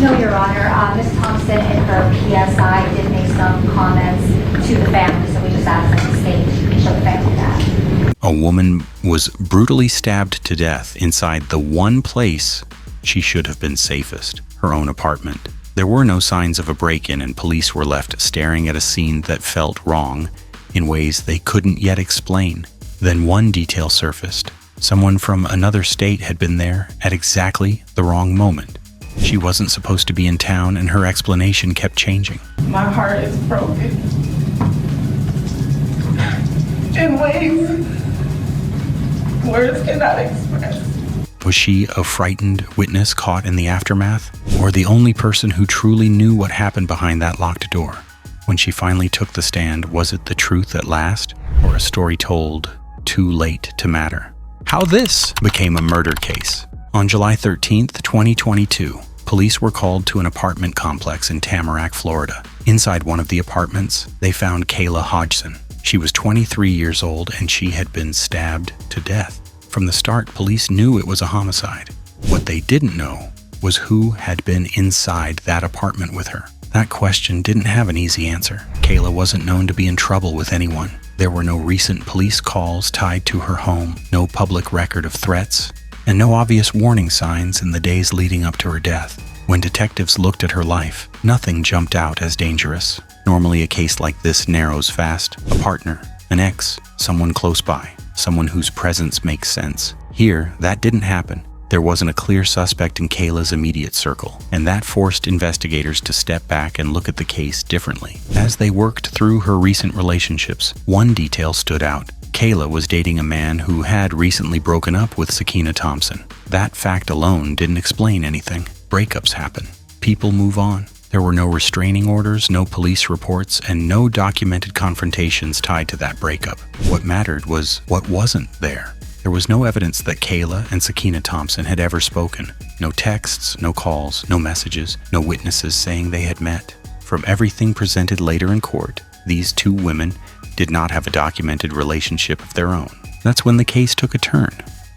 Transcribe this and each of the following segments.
No, Your Honor. Ms. Thompson in her PSI did make some comments to the family, so we just asked them to state and show the family that. A woman was brutally stabbed to death inside the one place she should have been safest, her own apartment. There were no signs of a break-in, and police were left staring at a scene that felt wrong in ways they couldn't yet explain. Then one detail surfaced. Someone from another state had been there at exactly the wrong moment. She wasn't supposed to be in town, and her explanation kept changing. My heart is broken in ways words cannot express. Was she a frightened witness caught in the aftermath, or the only person who truly knew what happened behind that locked door? When she finally took the stand, was it the truth at last, or a story told too late to matter? How this became a murder case. On July 13th, 2022, police were called to an apartment complex in Tamarack, Florida. Inside one of the apartments, they found Kayla Hodgson. She was 23 years old, and she had been stabbed to death. From the start, police knew it was a homicide. What they didn't know was who had been inside that apartment with her. That question didn't have an easy answer. Kayla wasn't known to be in trouble with anyone. There were no recent police calls tied to her home, no public record of threats, and no obvious warning signs in the days leading up to her death. When detectives looked at her life, nothing jumped out as dangerous. Normally a case like this narrows fast. A partner, an ex, someone close by, someone whose presence makes sense. Here, that didn't happen. There wasn't a clear suspect in Kayla's immediate circle, and that forced investigators to step back and look at the case differently. As they worked through her recent relationships, one detail stood out. Kayla was dating a man who had recently broken up with Sakina Thompson. That fact alone didn't explain anything. Breakups happen. People move on. There were no restraining orders, no police reports, and no documented confrontations tied to that breakup. What mattered was what wasn't there. There was no evidence that Kayla and Sakina Thompson had ever spoken. No texts, no calls, no messages, no witnesses saying they had met. From everything presented later in court, these two women did not have a documented relationship of their own. That's when the case took a turn.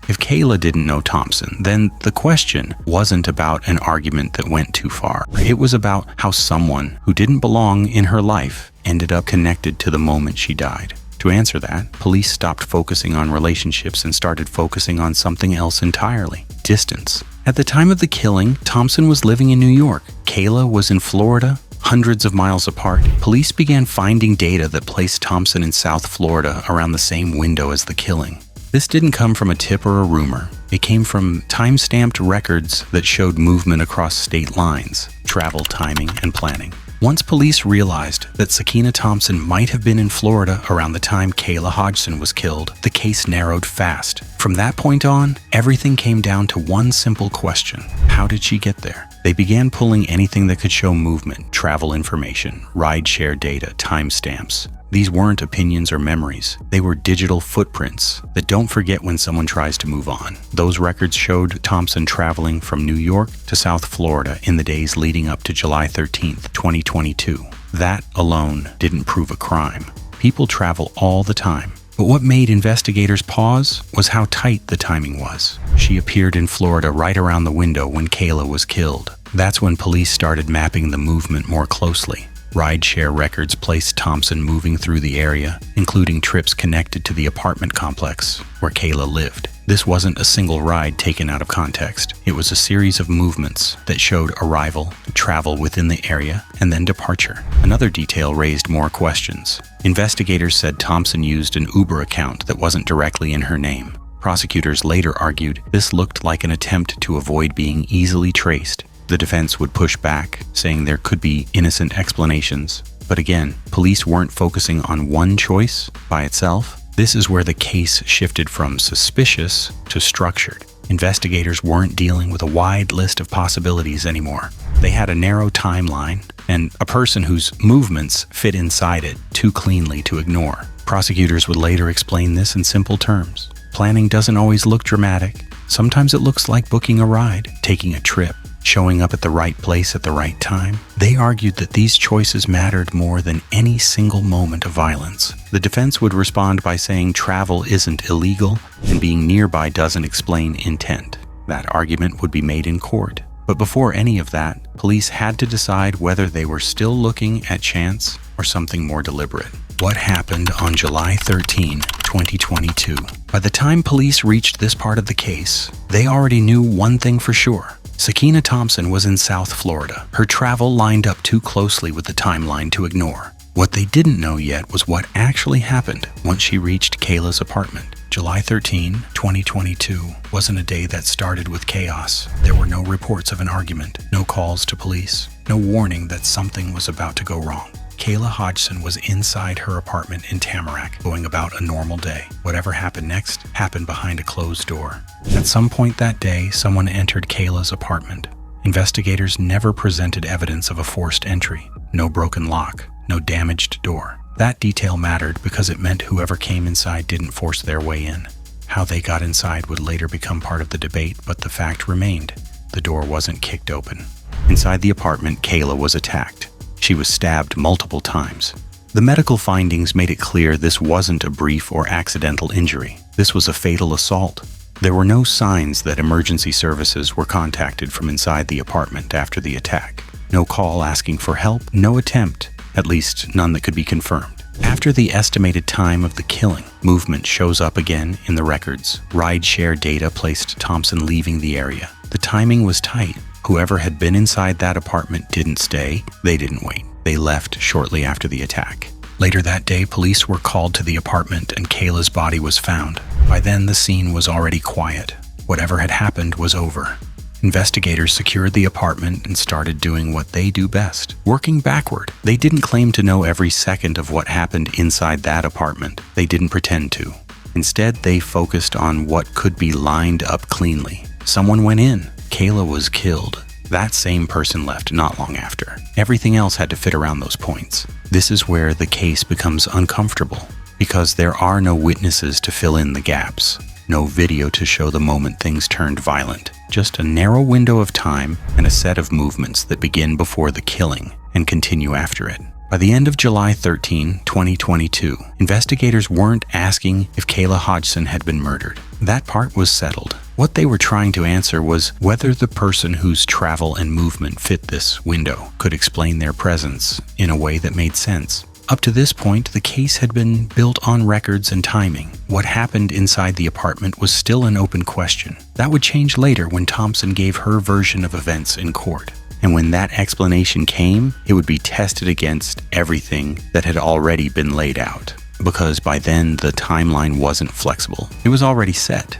If Kayla didn't know Thompson, then the question wasn't about an argument that went too far. It was about how someone who didn't belong in her life ended up connected to the moment she died. To answer that, police stopped focusing on relationships and started focusing on something else entirely: distance. At the time of the killing, Thompson was living in New York. Kayla was in Florida, hundreds of miles apart. Police began finding data that placed Thompson in South Florida around the same window as the killing. This didn't come from a tip or a rumor. It came from time-stamped records that showed movement across state lines, travel timing, and planning. Once police realized that Sakina Thompson might have been in Florida around the time Kayla Hodgson was killed, the case narrowed fast. From that point on, everything came down to one simple question: how did she get there? They began pulling anything that could show movement, travel information, ride-share data, timestamps. These weren't opinions or memories. They were digital footprints that don't forget when someone tries to move on. Those records showed Thompson traveling from New York to South Florida in the days leading up to July 13th, 2022. That alone didn't prove a crime. People travel all the time. But what made investigators pause was how tight the timing was. She appeared in Florida right around the window when Kayla was killed. That's when police started mapping the movement more closely. Rideshare records placed Thompson moving through the area, including trips connected to the apartment complex where Kayla lived. This wasn't a single ride taken out of context. It was a series of movements that showed arrival, travel within the area, and then departure. Another detail raised more questions. Investigators said Thompson used an Uber account that wasn't directly in her name. Prosecutors later argued this looked like an attempt to avoid being easily traced. The defense would push back, saying there could be innocent explanations. But again, police weren't focusing on one choice by itself. This is where the case shifted from suspicious to structured. Investigators weren't dealing with a wide list of possibilities anymore. They had a narrow timeline and a person whose movements fit inside it too cleanly to ignore. Prosecutors would later explain this in simple terms. Planning doesn't always look dramatic. Sometimes it looks like booking a ride, taking a trip, showing up at the right place at the right time. They argued that these choices mattered more than any single moment of violence. The defense would respond by saying travel isn't illegal and being nearby doesn't explain intent. That argument would be made in court. But before any of that, police had to decide whether they were still looking at chance or something more deliberate. What happened on July 13, 2022? By the time police reached this part of the case, they already knew one thing for sure. Sakina Thompson was in South Florida. Her travel lined up too closely with the timeline to ignore. What they didn't know yet was what actually happened once she reached Kayla's apartment. July 13, 2022 wasn't a day that started with chaos. There were no reports of an argument, no calls to police, no warning that something was about to go wrong. Kayla Hodgson was inside her apartment in Tamarack, going about a normal day. Whatever happened next happened behind a closed door. At some point that day, someone entered Kayla's apartment. Investigators never presented evidence of a forced entry. No broken lock, no damaged door. That detail mattered because it meant whoever came inside didn't force their way in. How they got inside would later become part of the debate, but the fact remained. The door wasn't kicked open. Inside the apartment, Kayla was attacked. She was stabbed multiple times. The medical findings made it clear this wasn't a brief or accidental injury. This was a fatal assault. There were no signs that emergency services were contacted from inside the apartment after the attack. No call asking for help, no attempt, at least none that could be confirmed. After the estimated time of the killing, movement shows up again in the records. Rideshare data placed Thompson leaving the area. The timing was tight. Whoever had been inside that apartment didn't stay. They didn't wait. They left shortly after the attack. Later that day, police were called to the apartment and Kayla's body was found. By then, the scene was already quiet. Whatever had happened was over. Investigators secured the apartment and started doing what they do best, working backward. They didn't claim to know every second of what happened inside that apartment. They didn't pretend to. Instead, they focused on what could be lined up cleanly. Someone went in. Kayla was killed. That same person left not long after. Everything else had to fit around those points. This is where the case becomes uncomfortable, because there are no witnesses to fill in the gaps. No video to show the moment things turned violent. Just a narrow window of time and a set of movements that begin before the killing and continue after it. By the end of July 13, 2022, investigators weren't asking if Kayla Hodgson had been murdered. That part was settled. What they were trying to answer was whether the person whose travel and movement fit this window could explain their presence in a way that made sense. Up to this point, the case had been built on records and timing. What happened inside the apartment was still an open question. That would change later when Thompson gave her version of events in court. And when that explanation came, it would be tested against everything that had already been laid out. Because by then, the timeline wasn't flexible. It was already set.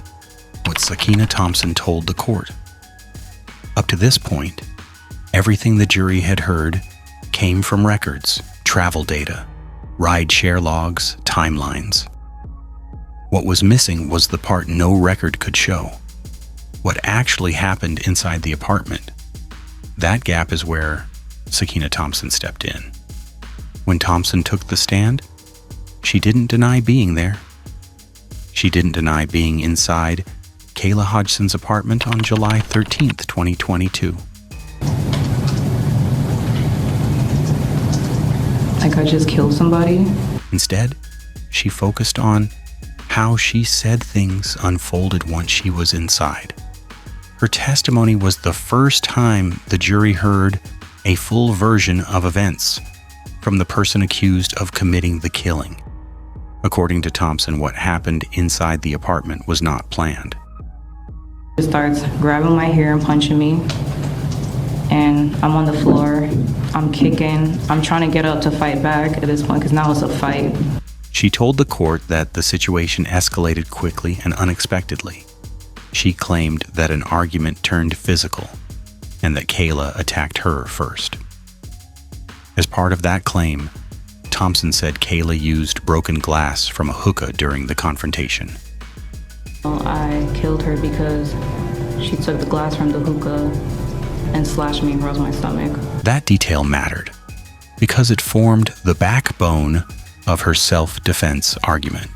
What Sakina Thompson told the court. Up to this point, everything the jury had heard came from records, travel data, ride-share logs, timelines. What was missing was the part no record could show. What actually happened inside the apartment. That gap is where Sakina Thompson stepped in. When Thompson took the stand, she didn't deny being there. She didn't deny being inside Kayla Hodgson's apartment on July 13th, 2022. Like I just killed somebody? Instead, she focused on how she said things unfolded once she was inside. Her testimony was the first time the jury heard a full version of events from the person accused of committing the killing. According to Thompson, what happened inside the apartment was not planned. He starts grabbing my hair and punching me, and I'm on the floor. I'm kicking. I'm trying to get up to fight back at this point because now it's a fight. She told the court that the situation escalated quickly and unexpectedly. She claimed that an argument turned physical and that Kayla attacked her first. As part of that claim, Thompson said Kayla used broken glass from a hookah during the confrontation. I killed her because she took the glass from the hookah and slashed me across my stomach. That detail mattered because it formed the backbone of her self-defense argument.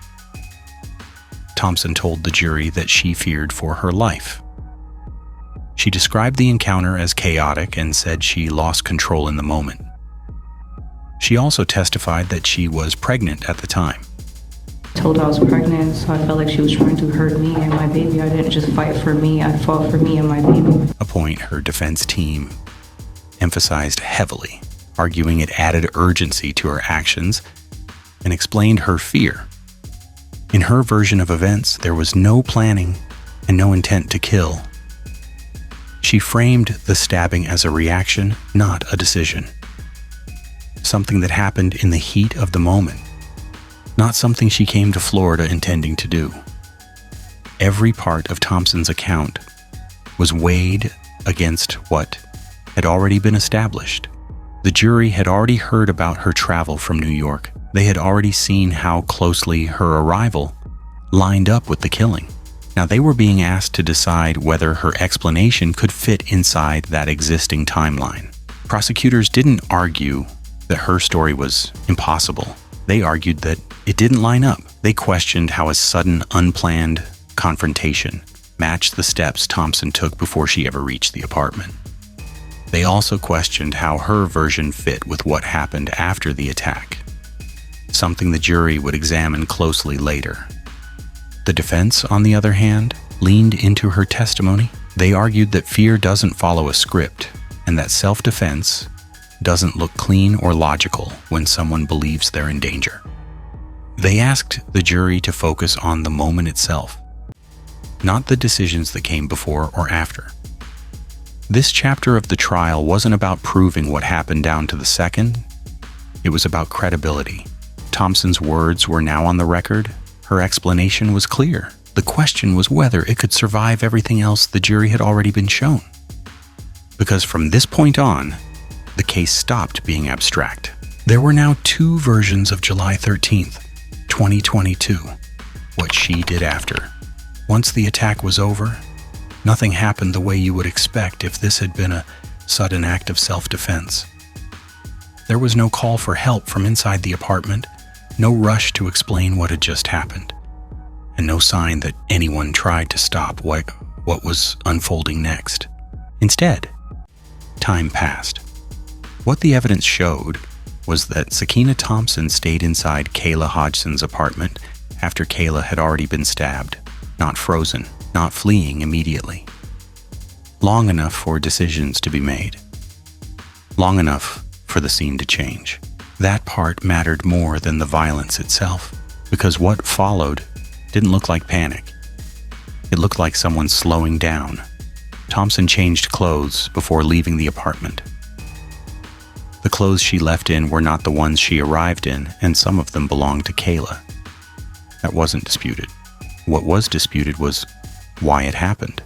Thompson told the jury that she feared for her life. She described the encounter as chaotic and said she lost control in the moment. She also testified that she was pregnant at the time. told I was pregnant, so I felt like she was trying to hurt me and my baby. I didn't just fight for me, I fought for me and my baby. A point her defense team emphasized heavily, arguing it added urgency to her actions and explained her fear. In her version of events, there was no planning and no intent to kill. She framed the stabbing as a reaction, not a decision. Something that happened in the heat of the moment, not something she came to Florida intending to do. Every part of Thompson's account was weighed against what had already been established. The jury had already heard about her travel from New York. They had already seen how closely her arrival lined up with the killing. Now they were being asked to decide whether her explanation could fit inside that existing timeline. Prosecutors didn't argue that her story was impossible. They argued that it didn't line up. They questioned how a sudden, unplanned confrontation matched the steps Thompson took before she ever reached the apartment. They also questioned how her version fit with what happened after the attack, something the jury would examine closely later. The defense, on the other hand, leaned into her testimony. They argued that fear doesn't follow a script and that self-defense doesn't look clean or logical when someone believes they're in danger. They asked the jury to focus on the moment itself, not the decisions that came before or after. This chapter of the trial wasn't about proving what happened down to the second. It was about credibility. Thompson's words were now on the record. Her explanation was clear. The question was whether it could survive everything else the jury had already been shown. Because from this point on, the case stopped being abstract. There were now two versions of July 13th, 2022, what she did after. Once the attack was over, nothing happened the way you would expect if this had been a sudden act of self-defense. There was no call for help from inside the apartment, no rush to explain what had just happened, and no sign that anyone tried to stop what was unfolding next. Instead, time passed. What the evidence showed was that Sakina Thompson stayed inside Kayla Hodgson's apartment after Kayla had already been stabbed, not frozen, not fleeing immediately. Long enough for decisions to be made. Long enough for the scene to change. That part mattered more than the violence itself, because what followed didn't look like panic. It looked like someone slowing down. Thompson changed clothes before leaving the apartment. The clothes she left in were not the ones she arrived in, and some of them belonged to Kayla. That wasn't disputed. What was disputed was why it happened.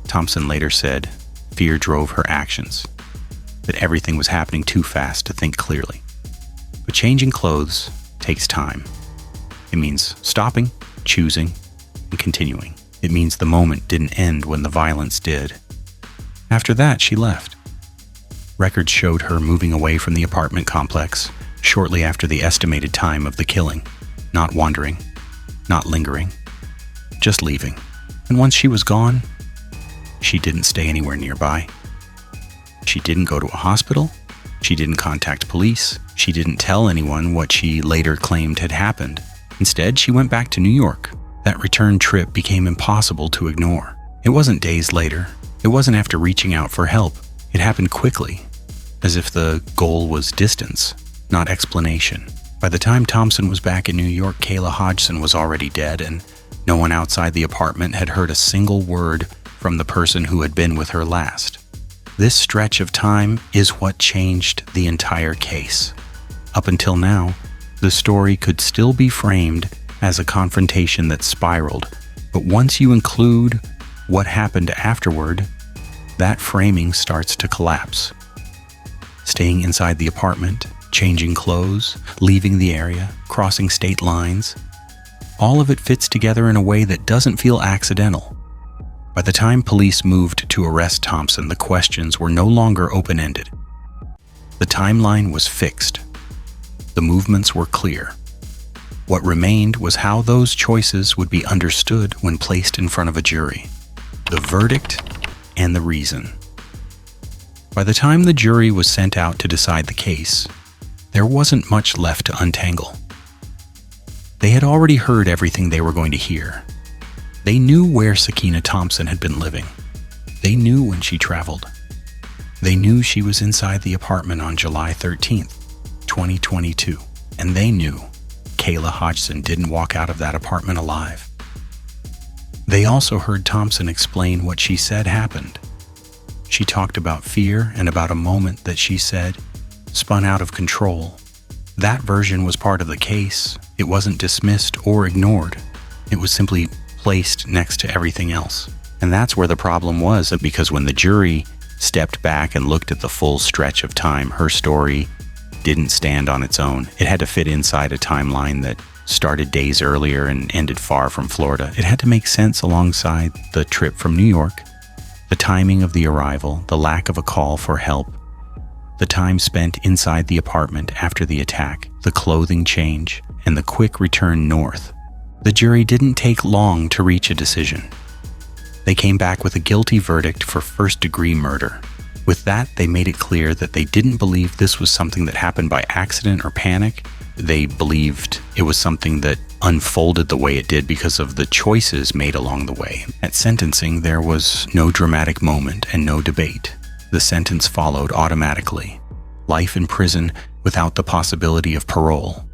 Thompson later said fear drove her actions, that everything was happening too fast to think clearly. But changing clothes takes time. It means stopping, choosing, and continuing. It means the moment didn't end when the violence did. After that, she left. Records showed her moving away from the apartment complex shortly after the estimated time of the killing, not wandering, not lingering, just leaving. And once she was gone, she didn't stay anywhere nearby. She didn't go to a hospital. She didn't contact police. She didn't tell anyone what she later claimed had happened. Instead, she went back to New York. That return trip became impossible to ignore. It wasn't days later. It wasn't after reaching out for help. It happened quickly, as if the goal was distance, not explanation. By the time Thompson was back in New York, Kayla Hodgson was already dead, and no one outside the apartment had heard a single word from the person who had been with her last. This stretch of time is what changed the entire case. Up until now, the story could still be framed as a confrontation that spiraled, but once you include what happened afterward, that framing starts to collapse. Staying inside the apartment, changing clothes, leaving the area, crossing state lines, all of it fits together in a way that doesn't feel accidental. By the time police moved to arrest Thompson, the questions were no longer open-ended. The timeline was fixed. The movements were clear. What remained was how those choices would be understood when placed in front of a jury. The verdict and the reason. By the time the jury was sent out to decide the case, there wasn't much left to untangle. They had already heard everything they were going to hear. They knew where Sakina Thompson had been living. They knew when she traveled. They knew she was inside the apartment on July 13th, 2022. And they knew Kayla Hodgson didn't walk out of that apartment alive. They also heard Thompson explain what she said happened. She talked about fear and about a moment that she said spun out of control. That version was part of the case. It wasn't dismissed or ignored. It was simply placed next to everything else. And that's where the problem was, because when the jury stepped back and looked at the full stretch of time, her story didn't stand on its own. It had to fit inside a timeline that started days earlier and ended far from Florida. It had to make sense alongside the trip from New York, the timing of the arrival, the lack of a call for help, the time spent inside the apartment after the attack, the clothing change, and the quick return north. The jury didn't take long to reach a decision. They came back with a guilty verdict for first-degree murder. With that, they made it clear that they didn't believe this was something that happened by accident or panic. They believed it was something that unfolded the way it did because of the choices made along the way. At sentencing, there was no dramatic moment and no debate. The sentence followed automatically. Life in prison without the possibility of parole.